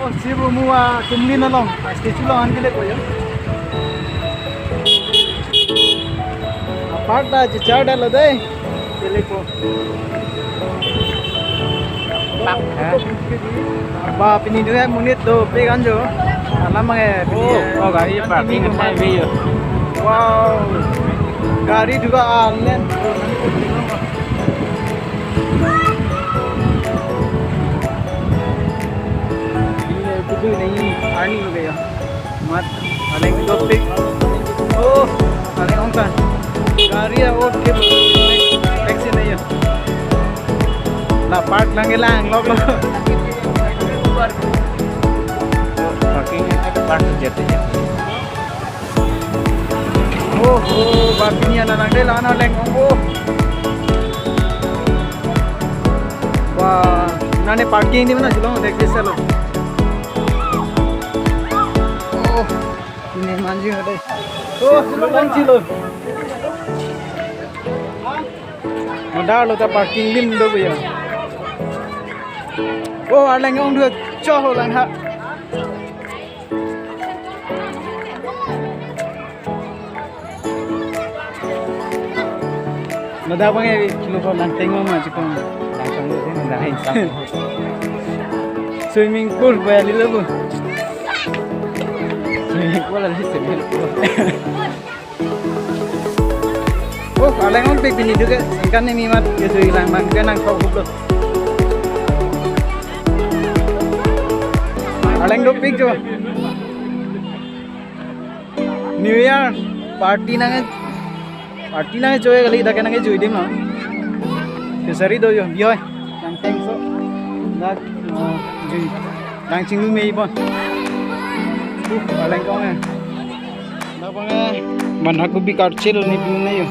Oh, siapa mua kumli na long. Statue lang ang ko yun. Aparta chichar dalo deh. Kile ko. Pak. Ba pinidua munit do pe ganjo. Alam mga Oh, gari parking at video. Wow. Gari juga online. Kudu nahi arni ho gaya. Mat aleng topic. Oh, aleng ongkan. Gari और के टैक्सी नहीं है ना पार्क लंगे लांग लोग Parking at park jete. oh parking ya nang de lana leng oh wah nane parking di mana chalo देख के चलो oh ini manju ada oh long chilo Modal lo ta parking lim do ya. Oh, aleng ong được cho ho lang ha. Modal bang e kilo ko lang tengok ma chikong Langsung lu sih mendahin sama. swimming pool ba lilo bu. Swimming pool lagi swimming pool. Oh, aleng ong pek bini juga kan ni mat ke sui lang mang kan nang kau hublo. Aleng do pek jo. New Year party nang joy kali dah kan nang joy dim no. Kesari do yo bioi. Nang teng so. Dak joy. Nang chinglu mei bon. Aleng kau ne. Dak bang man aku bi karchil ni bin ne yo.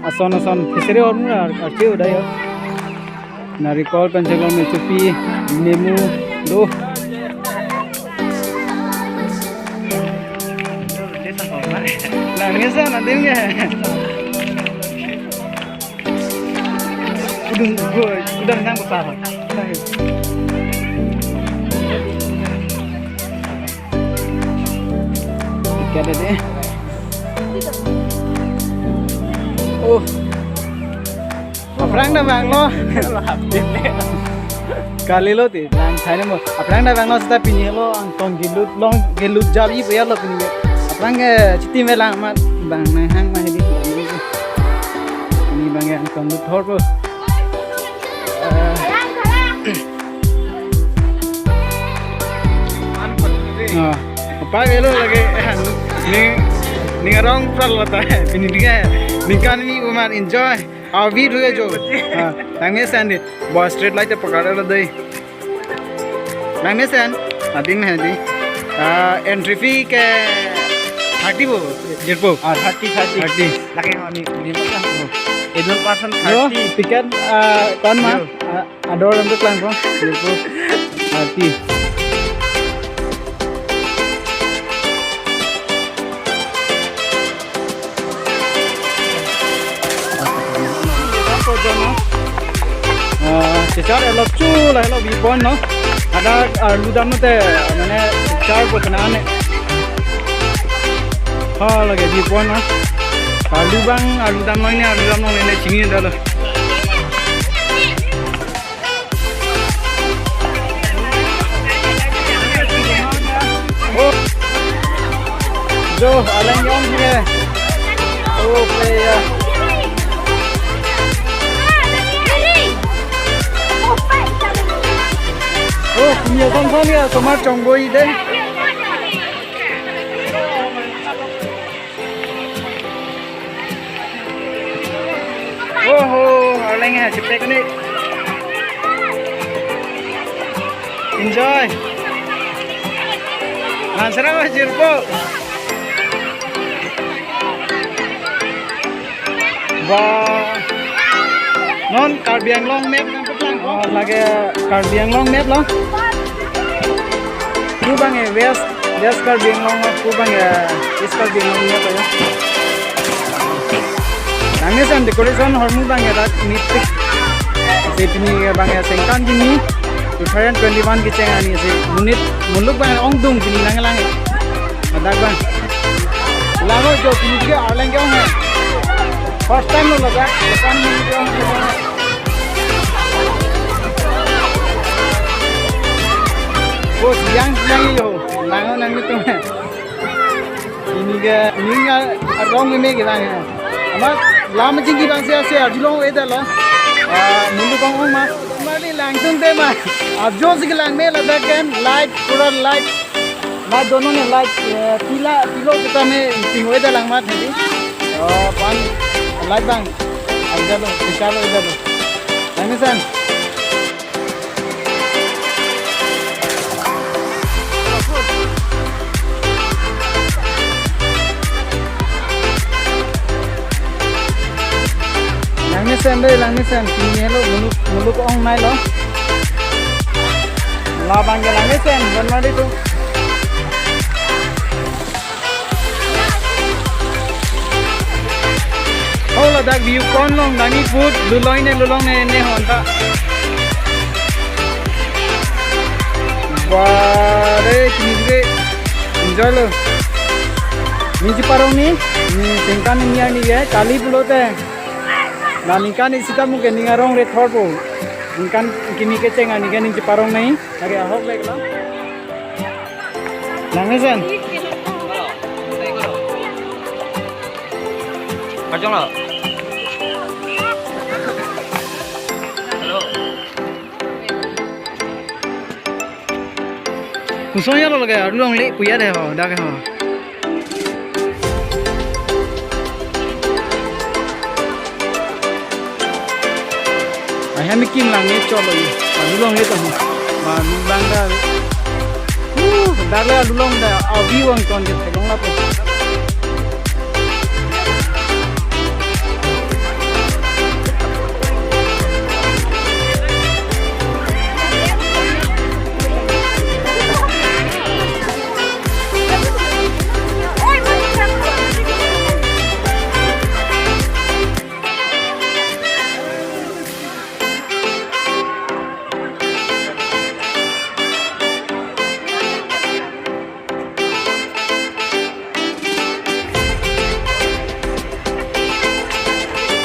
Ason fishery और मुरा अच्छे उड़ाई हो नारिकल पंचगल में चुपी नींबू दो langnya sana dengar udang yang besar ikan deh oh aprang dah bang lo kali lo ti lang thai mo aprang dah bang lo sta pini lo ang tong gilut jabi pe lo pini aprang chiti me lang mat bang na hang ma hedi ini bang ang tong lut thor po apa gelo lagi ni ngarong pral lata pini diga निकाल नहीं उमार enjoy और भी रुके जो नंगे sand boss straight light पकड़ा लो दे नंगे सैंड अदिन है दी एंट्री फी के 30 वो जिरपो 30 Lagi ni ni apa? Edul person yo 30. tiket kon ma ador untuk lang ko jiरपो 30 Cicar elo chu lah elo bipon no ada ludan no te mana cicar ko kenane ha lagi bipon no ludan no ini cingi dalo oh jo aleng yong ke oh playa oh nhiều con ya tomat trồng bôi đấy oh aleng ha chụp cái này enjoy Lansara jiरपो wah non Karbi Anglong map nang petlang oh lagi Karbi Anglong map lo ku bang west Karbi Anglong ku bang east Karbi Anglong map ya nangis an decoration hormu bang rat mitik Ini bang ya sengkan gini 2021 ki ceng ani se munit muluk bang ong dung gini lang lang adak bang lago jo gini ke arleng ke hai first time lo laga depan gini ke ong oh yang yo lango nang itu ini ga rong me ke lang ama lama jingi bang se ajulong eda lo muluk ong ma Mali langsung deh mah, अब जो से lang में लगा के लाइट पूरा लाइट दोनों ने लाइट तिलो kita में tinggal dah lang mat tadi, pan light bang, ada lo, dicalo ada lo, lang san. Lang sen, ini lo muluk ong mai lo. La bang ke lang sen, benar itu. Oh la dak view kon long nani food lulong ne honda. Bare kini ge enjoy lo. Ni parong ni singkan ni ani ya kali pulote. Nah ningkan isi tamu ke ningarong re thorpo, ningkan kini keceng ani ke ning parong nahi, lagi ahok lek lah. Nangesan. Kacang lah. Halo. Kusonya lo lagi, long le kuya deh ho, dah ke ho. Ayam ikin lang ni colo ye, dulong itu ho, dulong dah, dah le dulong dah, awi wang ton je, dulong apa?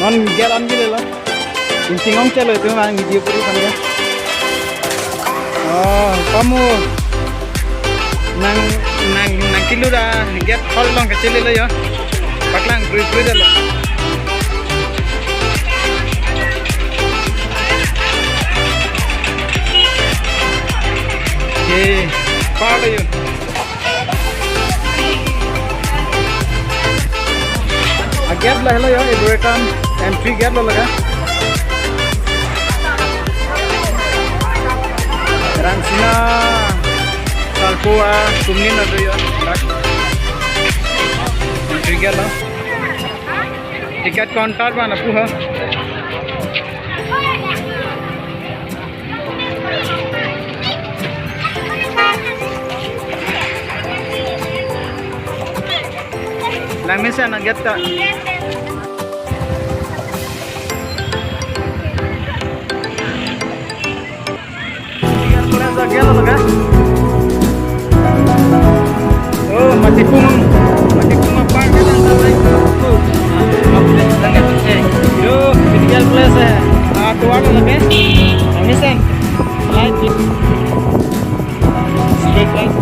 Non jalan gitu loh. Inting om celo itu mang video puri kan ya. Oh, kamu nang kilo dah get hol long kecil lo ya. Paklang puri dah lo. Oke, pala yo. Gap lah hello ya, ibu rekam M3 gap lo laga. Ransina, Salpoa, Kumnin ada ya. M3 gap lo. Tiket counter mana puha? Lang minsan nag-get ka. Oh, matipung apa kan anda lagi? Yo, tinggal plus ya. Tuan lagi. Lang minsan. Light. Straight line.